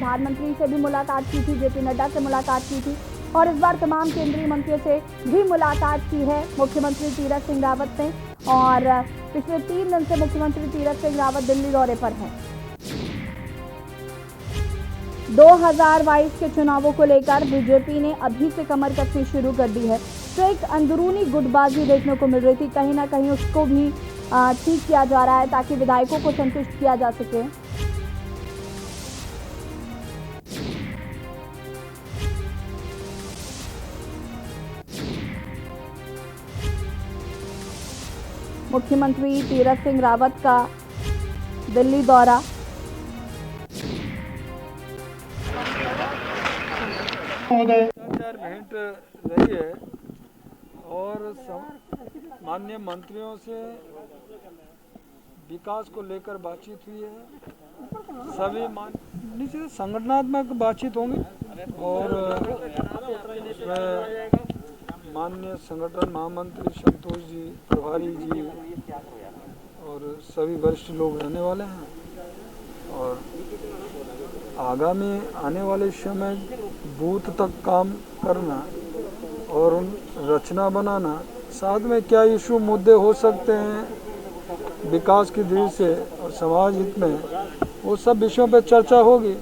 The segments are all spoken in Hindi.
प्रधानमंत्री से भी मुलाकात की थी, जेपी नड्डा से मुलाकात की थी और इस बार तमाम केंद्रीय मंत्रियों से भी मुलाकात की है मुख्यमंत्री तीरथ सिंह रावत ने। और पिछले 3 दिन से मुख्यमंत्री तीरथ सिंह रावत दिल्ली दौरे पर हैं। 2022 के चुनावों को लेकर बीजेपी ने अभी से कमर कसनी शुरू कर दी है। तो एक अंदरूनी गुटबाजी देखने को मिल रही थी, कहीं ना कहीं उसको भी ठीक किया जा रहा है ताकि विधायकों को संतुष्ट किया जा सके। मुख्यमंत्री तीरथ सिंह रावत का दिल्ली दौरा। भेंट रही है और माननीय मंत्रियों से विकास को लेकर बातचीत हुई है। सभी नीचे संगठनात्मक बातचीत होंगी और माननीय संगठन महामंत्री संतोष जी, प्रभारी जी और सभी वरिष्ठ लोग रहने वाले हैं। और आगामी आने वाले समय बूथ तक काम करना और उन रचना बनाना, साथ में क्या इशू मुद्दे हो सकते हैं विकास की दृष्टि से और समाज हित में, वो सब विषयों पर चर्चा होगी।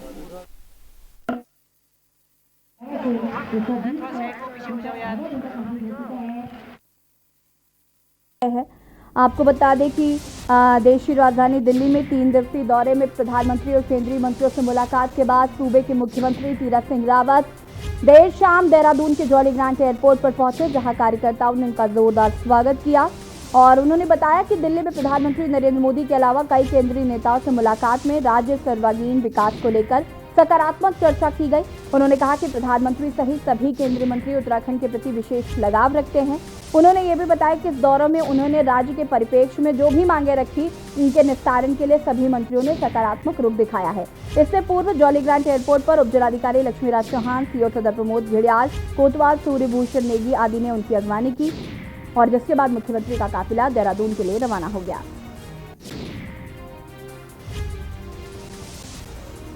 आपको बता दें कि देश की राजधानी दिल्ली में 3 दिवसीय दौरे में प्रधानमंत्री और केंद्रीय मंत्रियों से मुलाकात के बाद सूबे के मुख्यमंत्री तीरथ सिंह रावत देर शाम देहरादून के जॉली ग्रांट एयरपोर्ट पर पहुंचे, जहां कार्यकर्ताओं ने उनका जोरदार स्वागत किया और उन्होंने बताया कि दिल्ली में प्रधानमंत्री नरेंद्र मोदी के अलावा कई केंद्रीय नेताओं से मुलाकात में राज्य सर्वांगीण विकास को लेकर सकारात्मक चर्चा की गई। उन्होंने कहा कि प्रधानमंत्री सहित सभी केंद्रीय मंत्री उत्तराखंड के प्रति विशेष लगाव रखते हैं। उन्होंने ये भी बताया कि इस दौरे में उन्होंने राज्य के परिप्रेक्ष्य में जो भी मांगे रखी, उनके निस्तारण के लिए सभी मंत्रियों ने सकारात्मक रुख दिखाया है। इससे पूर्व जॉली ग्रांट एयरपोर्ट पर उपजिलाधिकारी लक्ष्मीराज चौहान, सीओ सदर प्रमोद घड़ियाल, कोतवाल सूर्यभूषण नेगी आदि ने उनकी अगवानी की और जिसके बाद मुख्यमंत्री का काफिला देहरादून के लिए रवाना हो गया।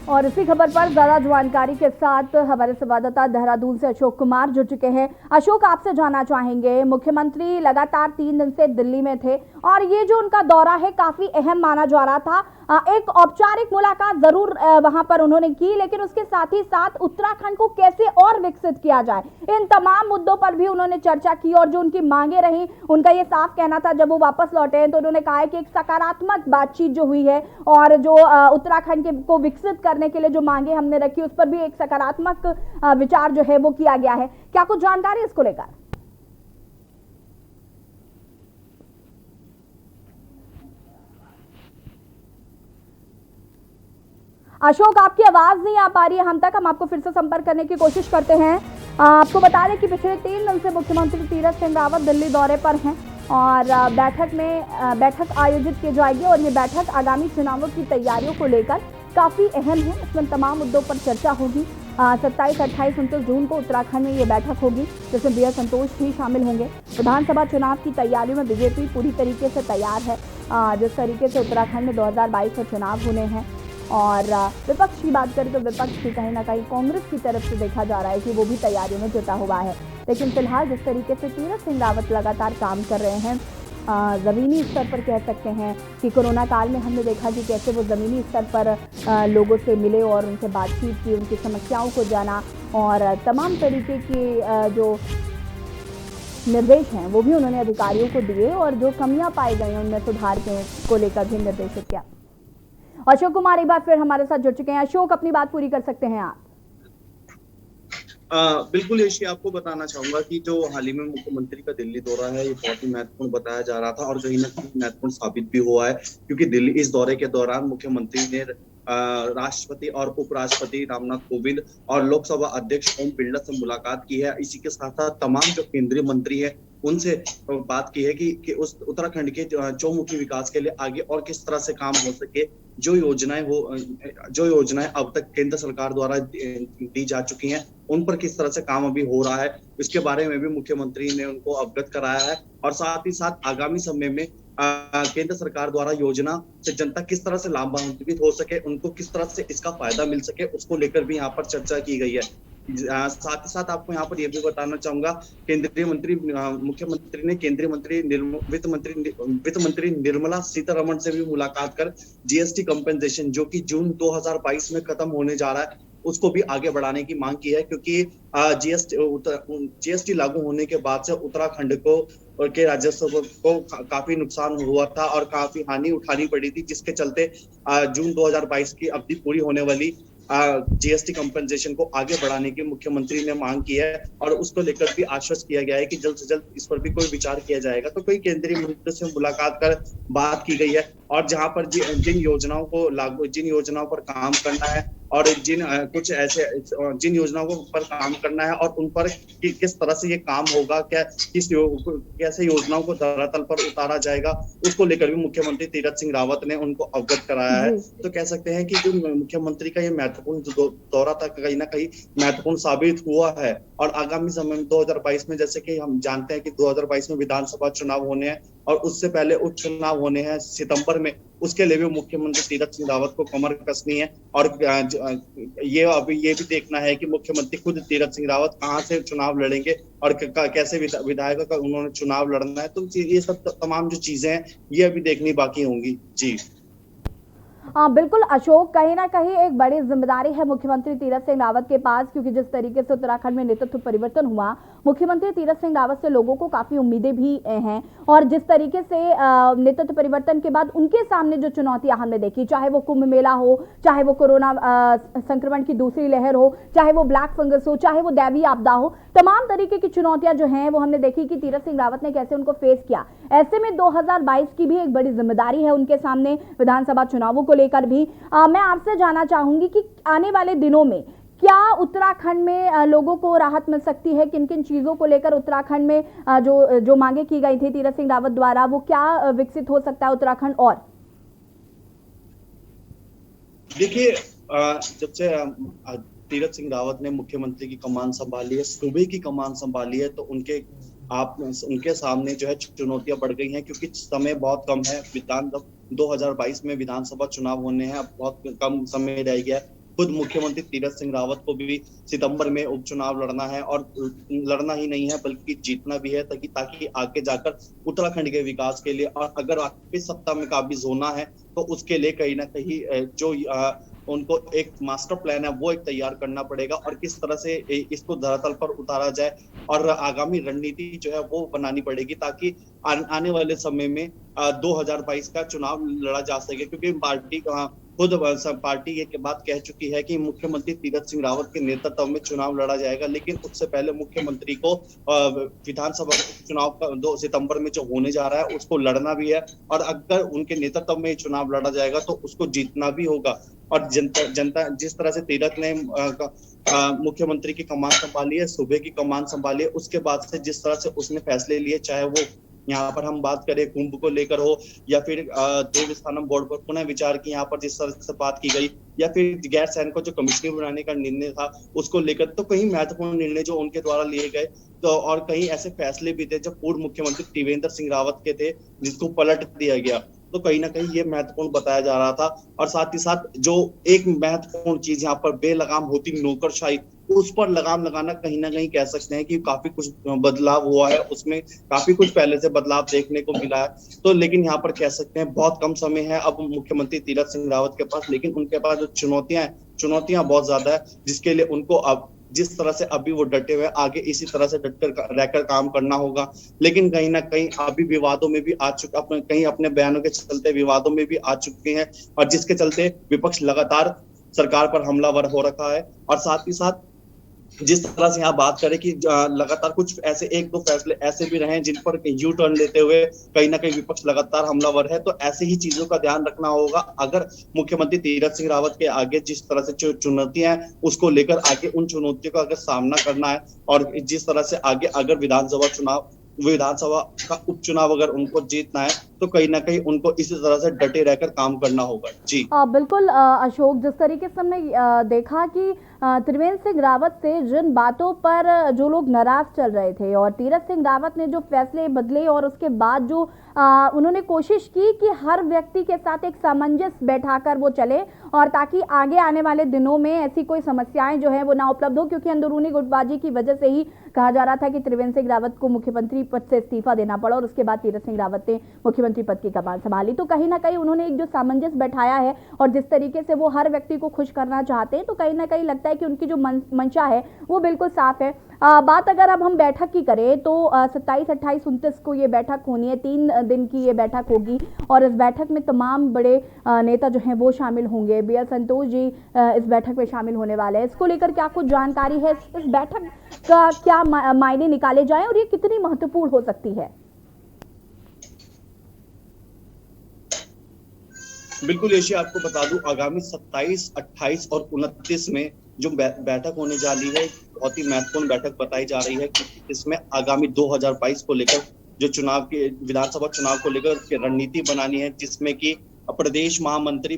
और इसी खबर पर ज्यादा जानकारी के साथ हमारे संवाददाता देहरादून से अशोक कुमार जुड़ चुके हैं। अशोक, आपसे जानना चाहेंगे, मुख्यमंत्री लगातार 3 दिन से दिल्ली में थे और ये जो उनका दौरा है काफी अहम माना जा रहा था। एक औपचारिक मुलाकात जरूर वहां पर उन्होंने की, लेकिन उसके साथ ही साथ उत्तराखंड को कैसे और विकसित किया जाए, इन तमाम मुद्दों पर भी उन्होंने चर्चा की। और जो उनकी मांगे रही, उनका ये साफ कहना था जब वो वापस लौटे हैं तो उन्होंने कहा है कि एक सकारात्मक बातचीत जो हुई है और जो उत्तराखंड को विकसित करने के लिए जो मांगे हमने रखी, उस पर भी एक सकारात्मक विचार जो है वो किया गया है। क्या कुछ जानकारी इसको लेकर? अशोक, आपकी आवाज नहीं आ पा रही है हम तक, हम आपको फिर से संपर्क करने की कोशिश करते हैं। आपको बता दें कि पिछले 3 दिन से मुख्यमंत्री तीरथ सिंह रावत दिल्ली दौरे पर हैं और बैठक आयोजित की जाएगी और ये बैठक आगामी चुनावों की तैयारियों को लेकर काफी अहम है। इसमें तमाम मुद्दों पर चर्चा होगी। 27, 28, 29 जून को उत्तराखंड में ये बैठक होगी, जिसमें बीएल संतोष भी शामिल होंगे। विधानसभा चुनाव की तैयारियों में बीजेपी पूरी तरीके से तैयार है। जिस तरीके से उत्तराखंड में 2022 में चुनाव होने हैं और विपक्ष की बात करें तो विपक्ष भी कहीं ना कहीं कांग्रेस की तरफ से देखा जा रहा है कि वो भी तैयारियों में जुटा हुआ है। लेकिन फिलहाल जिस तरीके से तीरथ सिंह रावत लगातार काम कर रहे हैं, ज़मीनी स्तर पर कह सकते हैं कि कोरोना काल में हमने देखा कि कैसे वो ज़मीनी स्तर पर लोगों से मिले और उनसे बातचीत की, उनकी समस्याओं को जाना और तमाम तरीके के जो निर्देश हैं वो भी उन्होंने अधिकारियों को दिए और जो कमियां पाई गई हैं उनमें सुधार को लेकर भी निर्देशित किया। अशोक कुमार एक बार फिर हमारे साथ जुड़ चुके हैं। अशोक, अपनी बात पूरी कर सकते हैं आप? बिल्कुल यशी, आपको बताना चाहूंगा कि जो हाल ही में मुख्यमंत्री का दिल्ली दौरा है ये बहुत ही महत्वपूर्ण बताया जा रहा था और कहीं ना कहीं महत्वपूर्ण साबित भी हुआ है, क्योंकि दिल्ली इस दौरे के दौरान मुख्यमंत्री ने राष्ट्रपति और उपराष्ट्रपति रामनाथ कोविंद और लोकसभा अध्यक्ष ओम बिरला से मुलाकात की है। इसी के साथ साथ तमाम जो केंद्रीय मंत्री हैं उनसे बात की है कि उस उत्तराखंड के चौमुखी विकास के लिए आगे और किस तरह से काम हो सके। जो योजनाएं अब तक केंद्र सरकार द्वारा दी जा चुकी हैं उन पर किस तरह से काम अभी हो रहा है, इसके बारे में भी मुख्यमंत्री ने उनको अवगत कराया है। और साथ ही साथ आगामी समय में केंद्र सरकार द्वारा योजना से जनता किस तरह से लाभान्वित हो सके, उनको किस तरह से इसका फायदा मिल सके, उसको लेकर भी यहाँ पर चर्चा की गई है। साथ ही साथ आपको यहाँ पर यह भी बताना चाहूंगा, केंद्रीय मंत्री मुख्यमंत्री ने केंद्रीय मंत्री वित्त मंत्री निर्मला सीतारमण से भी मुलाकात कर जीएसटी कंपेंसेशन जो कि जून 2022 में खत्म होने जा रहा है उसको भी आगे बढ़ाने की मांग की है, क्योंकि जीएसटी लागू होने के बाद से उत्तराखंड को और के राजस्व को काफी नुकसान हुआ था और काफी हानि उठानी पड़ी थी, जिसके चलते जून 2022 की अवधि पूरी होने वाली जीएसटी कंपेंसेशन को आगे बढ़ाने की मुख्यमंत्री ने मांग की है और उसको लेकर भी आश्वस्त किया गया है कि जल्द से जल्द इस पर भी कोई विचार किया जाएगा। तो कोई केंद्रीय मंत्री से मुलाकात कर बात की गई है और जहां पर जिन योजनाओं पर काम करना है और जिन योजनाओं पर काम करना है और उन पर किस तरह से ये काम होगा, कैसे योजनाओं को धरातल पर उतारा जाएगा, उसको लेकर भी मुख्यमंत्री तीरथ सिंह रावत ने उनको अवगत कराया है। तो कह सकते हैं कि जो मुख्यमंत्री का ये महत्वपूर्ण दौरा था कहीं ना कहीं महत्वपूर्ण साबित हुआ है और आगामी समय में 2022 में, जैसे कि हम जानते हैं कि 2022 में विधानसभा चुनाव होने हैं और उससे पहले उपचुनाव होने हैं सितंबर में, उसके लिए भी मुख्यमंत्री तीरथ सिंह रावत को कमर कसनी है और ये भी देखना है कि मुख्यमंत्री खुद तीरथ सिंह रावत कहां से चुनाव लड़ेंगे और कैसे विधायकों का उन्होंने चुनाव लड़ना है। तो ये सब तमाम जो चीजें हैं ये अभी देखनी बाकी होंगी। जी हाँ बिल्कुल अशोक, कहीं ना कहीं एक बड़ी जिम्मेदारी है मुख्यमंत्री तीरथ सिंह रावत के पास, क्योंकि जिस तरीके से उत्तराखंड में नेतृत्व परिवर्तन हुआ, मुख्यमंत्री तीरथ सिंह रावत से लोगों को काफी उम्मीदें भी हैं और जिस तरीके से नेतृत्व परिवर्तन के बाद उनके सामने जो चुनौतियां हमने देखी, चाहे वो कुंभ मेला हो, चाहे वो कोरोना संक्रमण की दूसरी लहर हो, चाहे वो ब्लैक फंगस हो, चाहे वो दैवीय आपदा हो, तमाम तरीके की चुनौतियां जो हैं वो हमने देखी कि तीरथ सिंह रावत ने कैसे उनको फेस किया। ऐसे में 2022 की भी एक बड़ी जिम्मेदारी है उनके सामने विधानसभा चुनावों को लेकर भी। मैं आपसे जानना चाहूंगी कि आने वाले दिनों में क्या उत्तराखंड में लोगों को राहत मिल सकती है, किन किन चीजों को लेकर उत्तराखंड में जो मांगे की गई थी तीरथ सिंह रावत द्वारा, वो क्या विकसित हो सकता है उत्तराखंड? और देखिए, जब से तीरथ सिंह रावत ने मुख्यमंत्री की कमान संभाली है, सूबे की कमान संभाली है, तो उनके सामने जो है चुनौतियां बढ़ गई हैं, क्योंकि समय बहुत कम है। 2022 में विधानसभा चुनाव होने हैं, अब बहुत कम समय रह गया है। खुद मुख्यमंत्री तीरथ सिंह रावत को भी सितंबर में उपचुनाव लड़ना है और लड़ना ही नहीं है बल्कि जीतना भी है, ताकि आगे जाकर उत्तराखंड के विकास के लिए और अगर वाकई सत्ता में काबिज होना है तो उसके लिए कहीं ना कहीं जो उनको एक मास्टर प्लान है वो एक तैयार करना पड़ेगा और किस तरह से इसको धरातल पर उतारा जाए और आगामी रणनीति जो है वो बनानी पड़ेगी, ताकि आने वाले समय में 2022 का चुनाव लड़ा जा सके। क्योंकि पार्टी ये बात कह चुकी है कि मुख्यमंत्री तीरथ सिंह रावत के नेतृत्व में चुनाव लड़ा जाएगा, लेकिन उससे पहले मुख्यमंत्री को विधानसभा चुनाव का 2 सितंबर में जो होने जा रहा है उसको लड़ना भी है और अगर उनके नेतृत्व में चुनाव लड़ा जाएगा तो उसको जीतना भी होगा। और जनता जिस तरह से तीरथ ने मुख्यमंत्री की कमान संभाली है, सूबे की कमान संभाली है, उसके बाद से जिस तरह से उसने फैसले लिए, चाहे वो यहाँ पर हम बात करें कुंभ को लेकर हो या फिर देवस्थानम बोर्ड पर पुनः विचार की यहाँ पर जिस तरह से बात की गई, या फिर गैर सैनिकों को जो कमिश्नर बनाने का निर्णय था उसको लेकर, तो कहीं महत्वपूर्ण निर्णय जो उनके द्वारा लिए गए, तो और कहीं ऐसे फैसले भी थे जो पूर्व मुख्यमंत्री त्रिवेंद्र सिंह रावत के थे जिसको पलट दिया गया। तो कहीं ना कहीं ये महत्वपूर्ण बताया जा रहा था। और साथ ही साथ जो एक महत्वपूर्ण चीज यहाँ पर बेलगाम होती नौकरशाही, उस पर लगाम लगाना कहीं ना कहीं कह सकते हैं कि काफी कुछ बदलाव हुआ है, उसमें काफी कुछ पहले से बदलाव देखने को मिला है। तो लेकिन यहाँ पर कह सकते हैं बहुत कम समय है अब मुख्यमंत्री तीरथ सिंह रावत के पास, लेकिन उनके पास जो चुनौतियां बहुत ज्यादा है, जिसके लिए उनको अब जिस तरह से अभी वो डटे हुए आगे इसी तरह से डटकर रहकर काम करना होगा। लेकिन कहीं ना कहीं अभी विवादों में भी आ चुका, कहीं अपने बयानों के चलते विवादों में भी आ चुके हैं और जिसके चलते विपक्ष लगातार सरकार पर हमलावर हो रखा है। और साथ ही साथ जिस तरह से यहाँ बात करें कि लगातार कुछ ऐसे 1-2 फैसले ऐसे भी रहे जिन पर यू टर्न लेते हुए कहीं ना कहीं विपक्ष लगातार हमलावर है, तो ऐसे ही चीजों का ध्यान रखना होगा। अगर मुख्यमंत्री तीरथ सिंह रावत के आगे जिस तरह से चुनौतियां हैं उसको लेकर आगे उन चुनौतियों का अगर सामना करना है और जिस तरह से आगे अगर विधानसभा का उपचुनाव अगर उनको जीतना है तो कहीं ना कहीं उनको इसी तरह से डटे रहकर काम करना होगा। जी बिल्कुल अशोक, जिस तरीके से हमने देखा कि त्रिवेंद्र सिंह रावत से जिन बातों पर जो लोग नाराज चल रहे थे और तीरथ सिंह रावत ने जो फैसले बदले और उसके बाद जो उन्होंने कोशिश की कि हर व्यक्ति के साथ एक सामंजस्य बैठाकर वो चले, और ताकि आगे आने वाले दिनों में ऐसी कोई समस्याएं जो है वो ना उपलब्ध हो, क्योंकि अंदरूनी गुटबाजी की वजह से ही कहा जा रहा था कि त्रिवेंद्र सिंह रावत को मुख्यमंत्री पद से इस्तीफा देना पड़ा और उसके बाद तीरथ सिंह रावत ने मुख्यमंत्री पद की कमान संभाली। तो कहीं ना कहीं उन्होंने एक जो सामंजस्य बैठाया है और जिस तरीके से वो हर व्यक्ति को खुश करना चाहते हैं, तो कहीं ना कहीं लगता है कि उनकी जो मंशा है वो बिल्कुल साफ है। बात अगर अब हम बैठक की करें तो 27, 28, 29 को ये बैठक होनी है, 3 दिन की ये बैठक होगी और इस बैठक में तमाम बड़े नेता जो हैं वो शामिल होंगे। BL संतोष जी इस बैठक में शामिल होने वाले हैं। इसको लेकर क्या कुछ जानकारी है, इस बैठक का क्या मायने निकाले जाएं और ये कितनी महत्वपूर्ण हो सकती है? बिल्कुल यशी, आपको बता दूं आगामी 27, 28 और 29 में जो बैठक होने जा रही है बहुत ही महत्वपूर्ण बैठक बताई जा रही है, क्योंकि इसमें आगामी 2022 को लेकर जो चुनाव के विधानसभा चुनाव को लेकर रणनीति बनानी है, जिसमें कि प्रदेश महामंत्री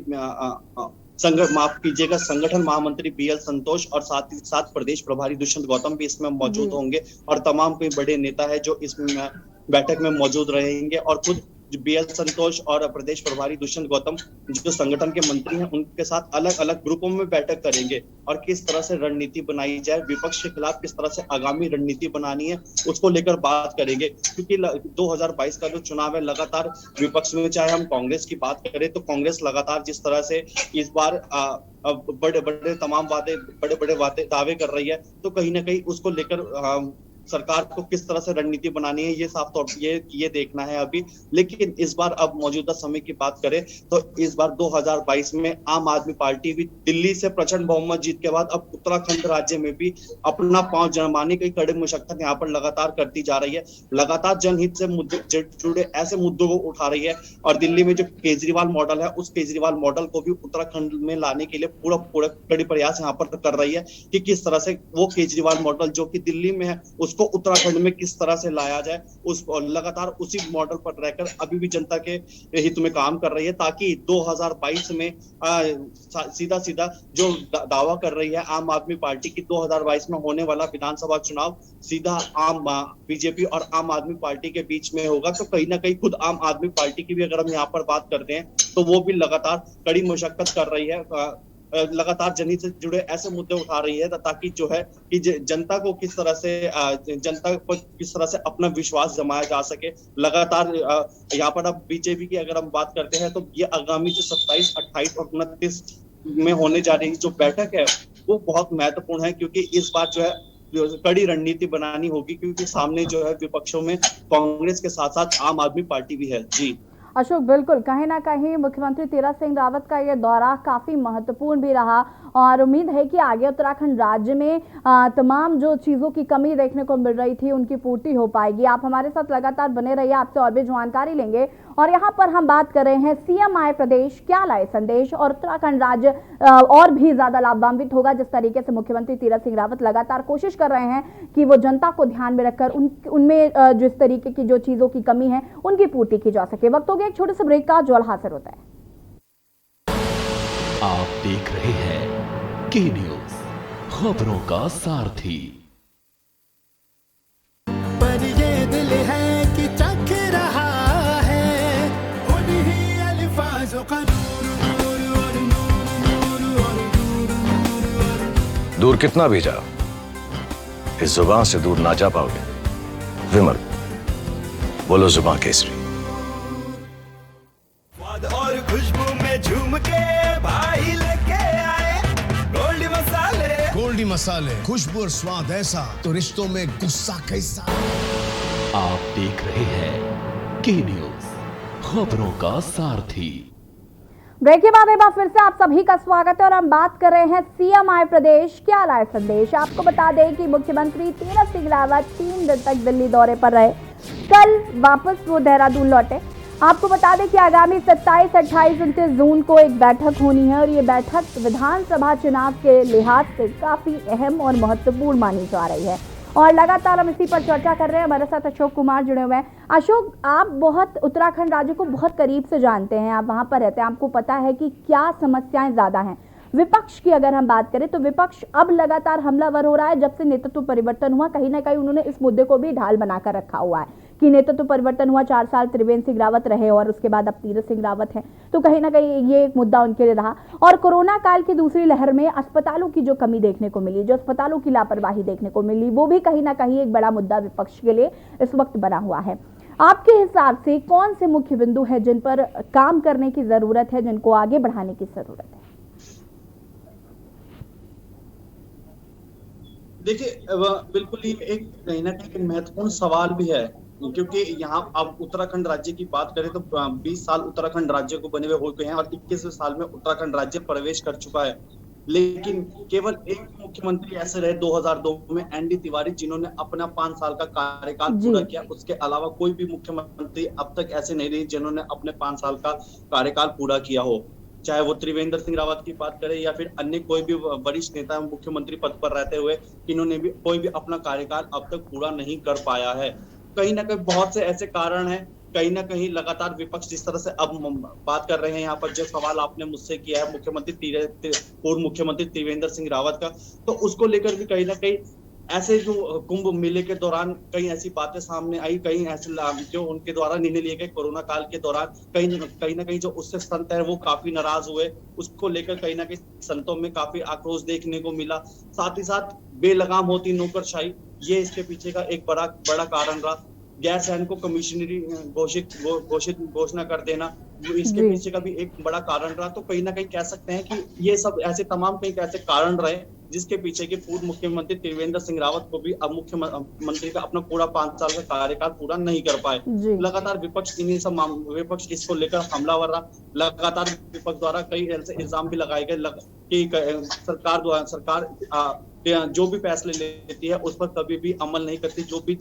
संगठन महामंत्री BL संतोष और साथ ही साथ प्रदेश प्रभारी दुष्यंत गौतम भी इसमें मौजूद होंगे और तमाम कोई बड़े नेता है जो इस बैठक में मौजूद रहेंगे। और खुद BL संतोष और प्रदेश प्रभारी दुष्यंत गौतम जो संगठन के मंत्री हैं उनके साथ अलग अलग ग्रुपों में बैठक करेंगे और किस तरह से रणनीति बनाई जाए, विपक्ष के खिलाफ किस तरह से आगामी रणनीति बनानी है उसको लेकर बात करेंगे। क्योंकि 2022 का जो चुनाव है लगातार विपक्ष में, चाहे हम कांग्रेस की बात करें तो कांग्रेस लगातार जिस तरह से इस बार बड़े बड़े दावे कर रही है, तो कहीं ना कहीं उसको लेकर सरकार को किस तरह से रणनीति बनानी है ये साफ तौर पे ये देखना है अभी। लेकिन इस बार अब मौजूदा समय की बात करें तो इस बार 2022 में आम आदमी पार्टी भी दिल्ली से प्रचंड बहुमत जीत के बाद अब उत्तराखंड राज्य में भी अपना पांव जमाने की कड़ी मशक्कत यहाँ पर लगातार करती जा रही है। लगातार जनहित से जुड़े ऐसे मुद्दों को उठा रही है और दिल्ली में जो केजरीवाल मॉडल है उस केजरीवाल मॉडल को भी उत्तराखंड में लाने के लिए पूरा कड़ी प्रयास यहाँ पर कर रही है कि किस तरह से वो केजरीवाल मॉडल जो कि दिल्ली में है उसको उत्तराखंड में किस तरह से लाया जाए। लगातार उसी मॉडल पर रहकर अभी भी जनता के हित में काम कर रही है, ताकि 2022 में सीधा जो दावा कर रही है आम आदमी पार्टी की 2022 में होने वाला विधानसभा चुनाव सीधा आम बीजेपी और आम आदमी पार्टी के बीच में होगा। तो कहीं ना कहीं खुद आम आदमी पार्टी की भी अगर हम यहाँ पर बात करते हैं तो वो भी लगातार कड़ी मशक्कत कर रही है, लगातार जनहित से जुड़े ऐसे मुद्दे उठा रही है ताकि जो है कि जनता को किस तरह से अपना विश्वास जमाया जा सके। लगातार यहाँ पर अब बीजेपी की अगर हम बात करते हैं तो ये आगामी जो 27, 28 और 29 में होने जा रही जो बैठक है वो बहुत महत्वपूर्ण है, क्योंकि इस बार जो है कड़ी रणनीति बनानी होगी, क्योंकि सामने जो है विपक्षों में कांग्रेस के साथ साथ आम आदमी पार्टी भी है। जी अशोक, बिल्कुल कहीं ना कहीं मुख्यमंत्री तीरथ सिंह रावत का ये दौरा काफ़ी महत्वपूर्ण भी रहा और उम्मीद है कि आगे उत्तराखंड राज्य में तमाम जो चीज़ों की कमी देखने को मिल रही थी उनकी पूर्ति हो पाएगी। आप हमारे साथ लगातार बने रहिए, आपसे और भी जानकारी लेंगे। और यहाँ पर हम बात कर रहे हैं CM आए प्रदेश क्या लाए संदेश, और उत्तराखंड राज्य और भी ज़्यादा लाभान्वित होगा जिस तरीके से मुख्यमंत्री तीरथ सिंह रावत लगातार कोशिश कर रहे हैं कि वो जनता को ध्यान में रखकर उनमें जिस तरीके की जो चीज़ों की कमी है उनकी पूर्ति की जा सके। वक्त हो गया एक छोटे से ब्रेक का, जो हासिल होता है। आप देख रहे हैं के न्यूज़, खबरों का सारथी। पर ये दिल है कि चख रहा है उन्हीं अल्फाज़ों का दूर कितना भी जाओ इस जुबान से दूर ना जा पाओगे। विमल, बोलो जुबान केसरी। और खुशबू में झूम के भाई लेके आए गोल्डी मसाले, खुशबू और स्वाद ऐसा तो रिश्तों में गुस्सा कैसा। आप देख रहे हैं के न्यूज़, खबरों का सारथी। ब्रेक के बाद एक बार फिर से आप सभी का स्वागत है और हम बात कर रहे हैं CM आए प्रदेश क्या लाए संदेश। आपको बता दें कि मुख्यमंत्री तीरथ सिंह रावत 3 दिन तक दिल्ली दौरे पर रहे, कल वापस वो देहरादून लौटे। आपको बता दें कि आगामी 27, 28, 29 जून को एक बैठक होनी है और ये बैठक विधानसभा चुनाव के लिहाज से काफ़ी अहम और महत्वपूर्ण मानी जा रही है और लगातार हम इसी पर चर्चा कर रहे हैं। हमारे साथ अशोक कुमार जुड़े हुए हैं। अशोक, आप बहुत उत्तराखंड राज्य को बहुत करीब से जानते हैं, आप वहाँ पर रहते हैं, आपको पता है कि क्या समस्याएं ज़्यादा हैं। विपक्ष की अगर हम बात करें तो विपक्ष अब लगातार हमलावर हो रहा है। जब से नेतृत्व परिवर्तन हुआ कहीं ना कहीं उन्होंने इस मुद्दे को भी ढाल बनाकर रखा हुआ है। कि नेतृत्व परिवर्तन हुआ, 4 साल त्रिवेंद्र सिंह रावत रहे और उसके बाद अब तीरथ सिंह रावत हैं, तो कहीं ना कहीं ये एक मुद्दा उनके लिए रहा। और कोरोना काल की दूसरी लहर में अस्पतालों की जो कमी देखने को मिली, जो अस्पतालों की लापरवाही देखने को मिली, वो भी कहीं ना कहीं एक बड़ा मुद्दा विपक्ष के लिए इस वक्त बना हुआ है। आपके हिसाब से कौन से मुख्य बिंदु है जिन पर काम करने की जरूरत है, जिनको आगे बढ़ाने की जरूरत है? देखिए, बिल्कुल ही एक कहीं ना कहीं महत्वपूर्ण सवाल भी है, क्योंकि यहाँ अब उत्तराखंड राज्य की बात करें तो 20 साल उत्तराखंड राज्य को बने हुए हो गए हैं और 21वें साल में उत्तराखंड राज्य प्रवेश कर चुका है। लेकिन केवल एक मुख्यमंत्री ऐसे रहे 2002 में, एनडी तिवारी, जिन्होंने अपना 5 साल का कार्यकाल पूरा किया। उसके अलावा कोई भी मुख्यमंत्री अब तक ऐसे नहीं रहे जिन्होंने अपने 5 साल का कार्यकाल पूरा किया हो, चाहे वो त्रिवेंद्र सिंह रावत की बात करें या फिर अन्य कोई भी वरिष्ठ नेता मुख्यमंत्री पद पर रहते हुए, इन्होंने भी कोई भी अपना कार्यकाल अब तक पूरा नहीं कर पाया है। कहीं ना कहीं बहुत से ऐसे कारण हैं, कहीं ना कहीं लगातार विपक्ष जिस तरह से अब बात कर रहे हैं, यहाँ पर जो सवाल आपने मुझसे किया है पूर्व मुख्यमंत्री त्रिवेंद्र सिंह रावत का, तो उसको लेकर भी कहीं ना कहीं ऐसे जो कुंभ मेले के दौरान कई ऐसी बातें सामने आई, कई ऐसे जो उनके द्वारा निर्णय लिए गए कोरोना काल के दौरान, कहीं ना कहीं जो उससे संत है वो काफी नाराज हुए। उसको लेकर कहीं ना कहीं संतों में काफी आक्रोश देखने को मिला। साथ ही साथ बेलगाम होती नौकरशाही, ये इसके पीछे का एक बड़ा कारण रहा। गैर सैनिक को कमिश्नरी घोषणा कर देना, इसके पीछे का भी एक बड़ा कारण रहा। तो कहीं ना कहीं कह सकते हैं कि ये सब ऐसे तमाम कई ऐसे कारण रहे जिसके पीछे के पूर्व मुख्यमंत्री त्रिवेंद्र सिंह रावत को भी अब मुख्यमंत्री का अपना पूरा 5 साल का कार्यकाल पूरा नहीं कर पाए। लगातार विपक्ष इसको लेकर हमलावर रहा। लगातार विपक्ष द्वारा कई ऐसे इल्जाम भी लगाए गए कि सरकार जो भी फैसले लेती है उस पर कभी भी अमल नहीं करती, जो भी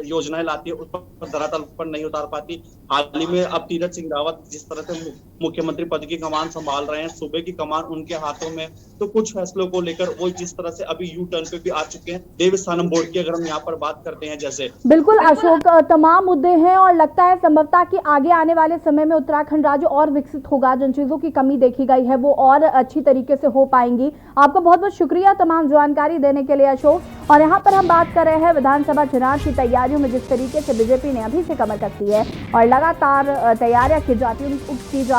योजनाएं लाती है उस पर धरातल पर नहीं उतार पाती। हाल ही में अब तीरथ सिंह रावत जिस तरह से मुख्यमंत्री पद की कमान संभाल रहे हैं, सूबे की कमान उनके हाथों में, तो कुछ फैसलों को लेकर वो जिस तरह से अभी यू टर्न पे भी आ चुके हैं। देवस्थानम बोर्ड की अगर हम यहाँ पर बात करते हैं, जैसे बिल्कुल अशोक, तमाम मुद्दे हैं और लगता है संभवतः कि आगे आने वाले समय में उत्तराखंड राज्य और विकसित होगा। जिन चीजों की कमी देखी गई है वो और अच्छी तरीके से हो पाएंगी। आपका बहुत बहुत शुक्रिया तमाम जानकारी देने के लिए अशोक। और यहाँ पर हम बात कर रहे हैं विधानसभा चुनाव की तैयारियों में जिस तरीके से बीजेपी ने अभी से कमर कसी है और लगातार तैयारियां की जा रही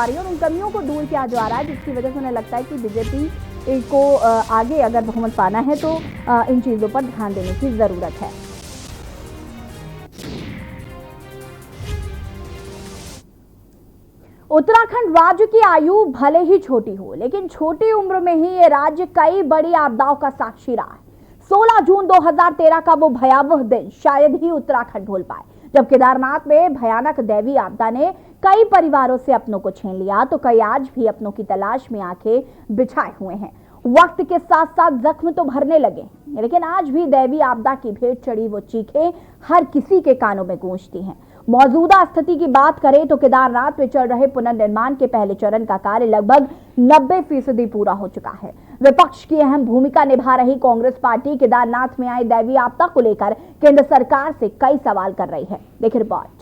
है और उन कमियों को दूर किया जा रहा है, जिसकी वजह से उन्हें लगता है कि बीजेपी को आगे अगर बहुमत पाना है तो इन चीजों पर ध्यान देने की जरूरत है। उत्तराखंड राज्य की आयु भले ही छोटी हो, लेकिन छोटी उम्र में ही ये राज्य कई बड़ी आपदाओं का साक्षी रहा है। 16 जून 2013 का वो भयावह दिन शायद ही उत्तराखंड भूल पाए, जब केदारनाथ में भयानक दैवीय आपदा ने कई परिवारों से अपनों को छीन लिया, तो कई आज भी अपनों की तलाश में आंखें बिछाए हुए हैं। वक्त के साथ साथ जख्म तो भरने लगे, लेकिन आज भी दैवीय आपदा की भेंट चढ़ी वो चीखें हर किसी के कानों में गूंजती हैं। मौजूदा स्थिति की बात करें तो केदारनाथ में चल रहे पुनर्निर्माण के पहले चरण का कार्य लगभग 90% पूरा हो चुका है। विपक्ष की अहम भूमिका निभा रही कांग्रेस पार्टी केदारनाथ में आई दैवीय आपदा को लेकर केंद्र सरकार से कई सवाल कर रही है। देखिए रिपोर्ट।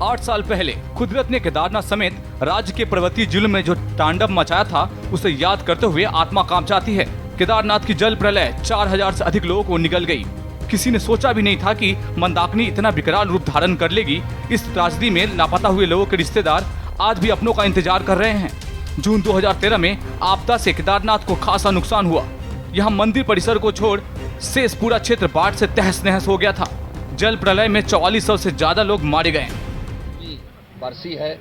8 साल पहले कुदरत ने केदारनाथ समेत राज्य के पर्वतीय जिलों में जो तांडव मचाया था उसे याद करते हुए आत्मा कांप जाती है। केदारनाथ की जल प्रलय 4000 से अधिक लोगों को निगल गई। किसी ने सोचा भी नहीं था कि मंदाकिनी इतना विकराल रूप धारण कर लेगी। इस त्रासदी में लापता हुए लोगों के रिश्तेदार आज भी अपनों का इंतजार कर रहे हैं। जून 2013 में आपदा से केदारनाथ को खासा नुकसान हुआ। यहाँ मंदिर परिसर को छोड़ शेष पूरा क्षेत्र बाढ़ से तहस नहस हो गया था। जल प्रलय में 4400 से ज्यादा लोग मारे गए। बरसी है,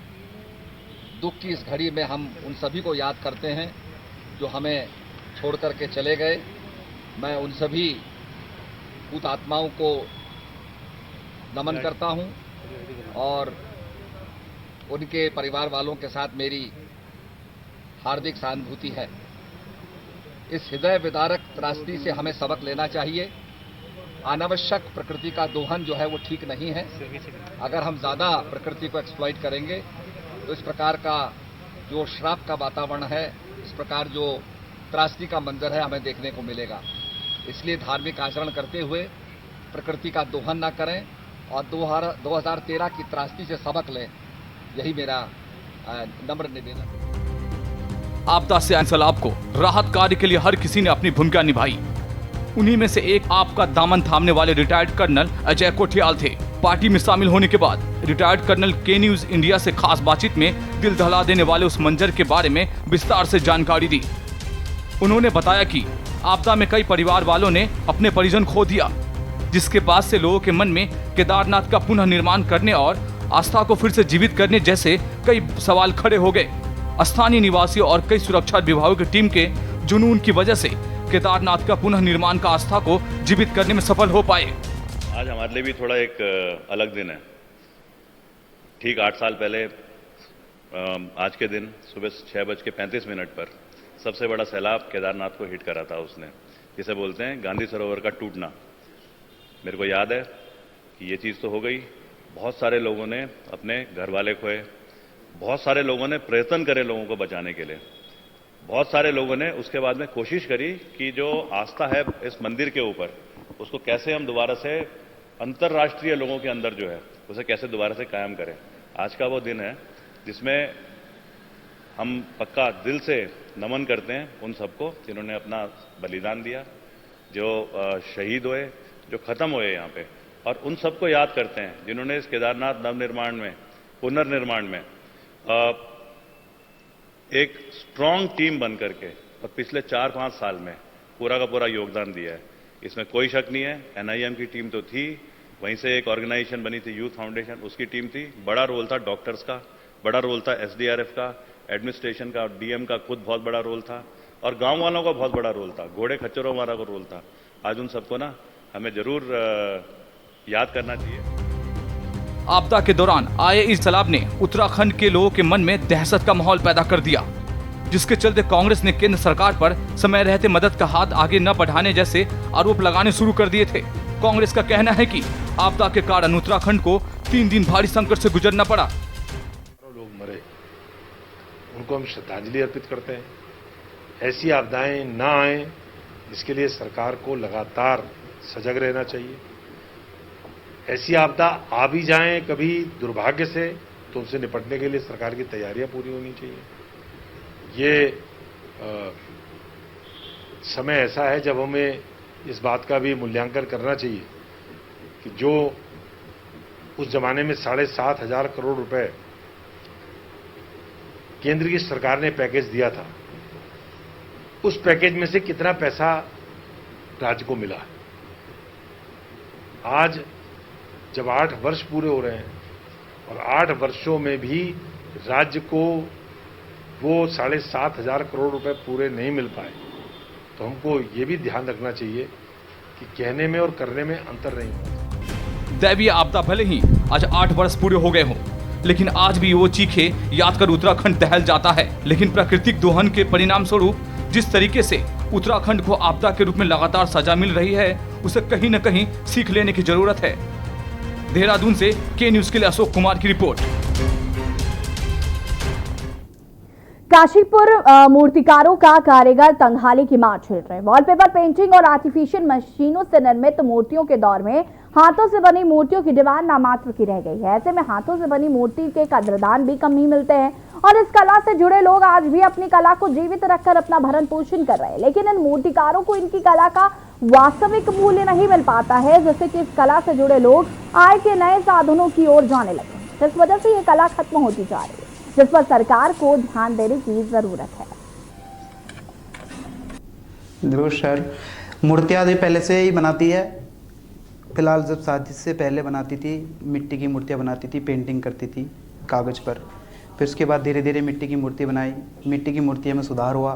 दुख की इस घड़ी में हम उन सभी को याद करते हैं जो हमें छोड़ कर के चले गए। मैं उन सभी हुतात्माओं को नमन करता हूं और उनके परिवार वालों के साथ मेरी हार्दिक सहानुभूति है। इस हृदय विदारक त्रासदी से हमें सबक लेना चाहिए। अनावश्यक प्रकृति का दोहन जो है वो ठीक नहीं है। अगर हम ज़्यादा प्रकृति को एक्सप्लॉइट करेंगे तो इस प्रकार का जो श्राप का वातावरण है, इस प्रकार जो त्रासदी का मंजर है हमें देखने को मिलेगा। इसलिए धार्मिक आचरण करते हुए प्रकृति का दोहन ना करें और 2013 की त्रासदी से सबक लें, यही मेरा नम्र निवेदन है। आपदा से आए सैलाब को राहत कार्य के लिए हर किसी ने अपनी भूमिका निभाई। उन्हीं में से एक आपका दामन थामने वाले रिटायर्ड कर्नल अजय कोठियाल थे। पार्टी में शामिल होने के बाद रिटायर्ड कर्नल के न्यूज इंडिया से खास बातचीत में दिल दहला देने वाले उस मंजर के बारे में विस्तार से जानकारी दी। उन्होंने बताया कि आपदा में कई परिवार वालों ने अपने परिजन खो दिया, जिसके बाद से लोगों के मन में केदारनाथ का पुनः निर्माण करने और आस्था को फिर से जीवित करने जैसे कई सवाल खड़े हो गए। स्थानीय निवासियों और कई सुरक्षा विभागों की टीम के जुनून की वजह से केदारनाथ का पुनः निर्माण का आस्था को जीवित करने में सफल हो पाए। आज हमारे लिए भी थोड़ा एक अलग दिन है। ठीक 8 साल पहले आज के दिन सुबह 6:35 पर सबसे बड़ा सैलाब केदारनाथ को हिट करा था उसने, जिसे बोलते हैं गांधी सरोवर का टूटना। मेरे को याद है कि ये चीज़ तो हो गई, बहुत सारे लोगों ने अपने घर वाले खोए, बहुत सारे लोगों ने प्रयत्न करे लोगों को बचाने के लिए, बहुत सारे लोगों ने उसके बाद में कोशिश करी कि जो आस्था है इस मंदिर के ऊपर उसको कैसे हम दोबारा से अंतर्राष्ट्रीय लोगों के अंदर जो है उसे कैसे दोबारा से कायम करें। आज का वो दिन है जिसमें हम पक्का दिल से नमन करते हैं उन सबको जिन्होंने अपना बलिदान दिया, जो शहीद हुए, जो खत्म हुए यहाँ पे, और उन सबको याद करते हैं जिन्होंने इस केदारनाथ नवनिर्माण में, पुनर्निर्माण में एक स्ट्रांग टीम बन करके और पिछले 4-5 साल में पूरा का पूरा योगदान दिया है। इसमें कोई शक नहीं है। NIM की टीम तो थी, वहीं से एक ऑर्गेनाइजेशन बनी थी यूथ फाउंडेशन, उसकी टीम थी। बड़ा रोल था डॉक्टर्स का, बड़ा रोल था SDRF का, एडमिनिस्ट्रेशन का, DM का खुद बहुत बड़ा रोल था, और गांव वालों का बहुत बड़ा रोल था, घोड़े खच्चरों वाला का रोल था। आज उन सबको ना हमें जरूर याद करना चाहिए। आपदा के दौरान आए इस सैलाब ने उत्तराखंड के लोगों के मन में दहशत का माहौल पैदा कर दिया, जिसके चलते कांग्रेस ने केंद्र सरकार पर समय रहते मदद का हाथ आगे न बढ़ाने जैसे आरोप लगाने शुरू कर दिए थे। कांग्रेस का कहना है कि आपदा के कारण उत्तराखंड को 3 दिन भारी संकट से गुजरना पड़ा। लोग मरे, उनको हम श्रद्धांजलि अर्पित करते हैं। ऐसी आपदाएं ना आए, इसके लिए सरकार को लगातार सजग रहना चाहिए। ऐसी आपदा आ भी जाएं कभी दुर्भाग्य से, तो उनसे निपटने के लिए सरकार की तैयारियां पूरी होनी चाहिए। ये समय ऐसा है जब हमें इस बात का भी मूल्यांकन करना चाहिए कि जो उस जमाने में 7,500 करोड़ रुपए केंद्र की सरकार ने पैकेज दिया था, उस पैकेज में से कितना पैसा राज्य को मिला। आज जब 8 वर्ष पूरे हो रहे हैं और 8 वर्षों में भी राज्य को वो 7,500 करोड़ रुपए पूरे नहीं मिल पाए, तो हमको ये भी ध्यान रखना चाहिए कि कहने में और करने में अंतर नहीं होता। दैवीय आपदा भले ही आज 8 वर्ष पूरे हो गए हों, लेकिन आज भी वो चीखे याद कर उत्तराखंड दहल जाता है। लेकिन प्राकृतिक दोहन के परिणाम स्वरूप जिस तरीके से उत्तराखंड को आपदा के रूप में लगातार सजा मिल रही है, उसे कहीं न कहीं सीख लेने की जरूरत है। देहरादून से के न्यूज के लिए अशोक कुमार की रिपोर्ट। काशीपुर मूर्तिकारों का कारीगर तंगहाली की मार झेल रहे। वॉलपेपर पेंटिंग और आर्टिफिशियल मशीनों से निर्मित मूर्तियों के दौर में हाथों से बनी मूर्तियों की डिमांड नामात्र की रह गई है। ऐसे में हाथों से बनी मूर्ति के कद्रदान भी कम ही मिलते हैं और इस कला से जुड़े लोग आज भी अपनी कला को जीवित रखकर अपना भरण पोषण कर रहे हैं। लेकिन इन मूर्तिकारों को इनकी कला का वास्तविक मूल्य नहीं मिल पाता है, जिससे कि इस कला से जुड़े लोग आय के नए साधनों की ओर जाने लगे। इस वजह से ये कला खत्म होती जा रही है, जिस पर सरकार को ध्यान देने की जरूरत है। देखो सर, मूर्तियाँ भी पहले से ही बनाती है। फिलहाल जब शादी से पहले बनाती थी, मिट्टी की मूर्तियाँ बनाती थी, पेंटिंग करती थी कागज़ पर। फिर उसके बाद धीरे धीरे मिट्टी की मूर्ति बनाई, मिट्टी की मूर्तियों में सुधार हुआ।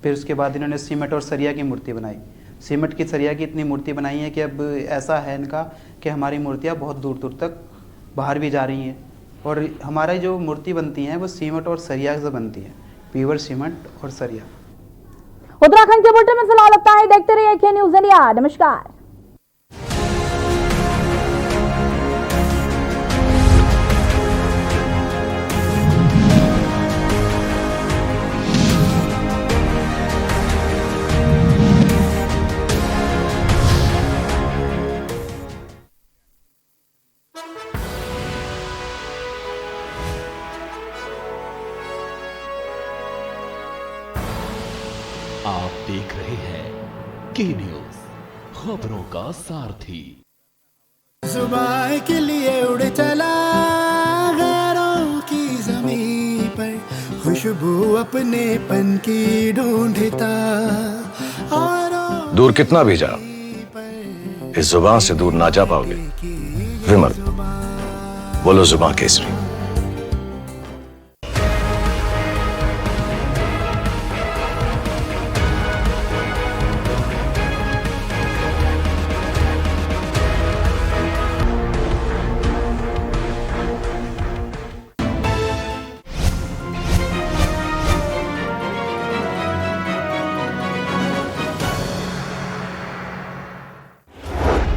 फिर उसके बाद इन्होंने सीमेंट और सरिया की मूर्ति बनाई। सीमेंट की सरिया की इतनी मूर्ति बनाई है कि अब ऐसा है इनका कि हमारी मूर्तियाँ बहुत दूर दूर तक बाहर भी जा रही हैं। और हमारी जो मूर्ति बनती हैं वो सीमेंट और सरिया से बनती है, प्योर सीमेंट और सरिया। उत्तराखंड के बुलेटिन में फिलहाल लगता है। देखते रहिए के न्यूज इंडिया। नमस्कार। के न्यूज, खबरों का सारथी। जुबान के लिए उड़ चला गैरों की जमीन पर, खुशबू अपने पन की ढूंढता और दूर कितना भी जा, इस जुबान से दूर ना जा पाओगे। विमल, बोलो जुबान केसरी।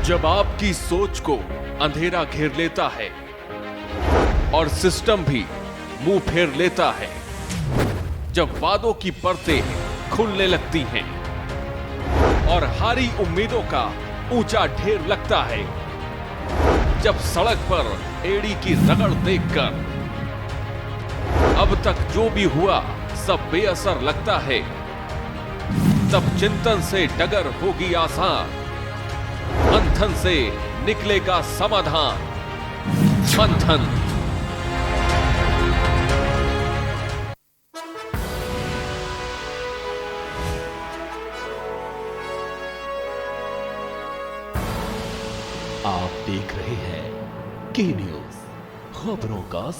जब आपकी सोच को अंधेरा घेर लेता है और सिस्टम भी मुंह फेर लेता है, जब वादों की परतें खुलने लगती हैं और हारी उम्मीदों का ऊंचा ढेर लगता है, जब सड़क पर एड़ी की रगड़ देखकर अब तक जो भी हुआ सब बेअसर लगता है, तब चिंतन से डगर होगी आसान, मंथन से निकलेगा समाधान। मंथन। आप देख रहे हैं के न्यूज, खबरों का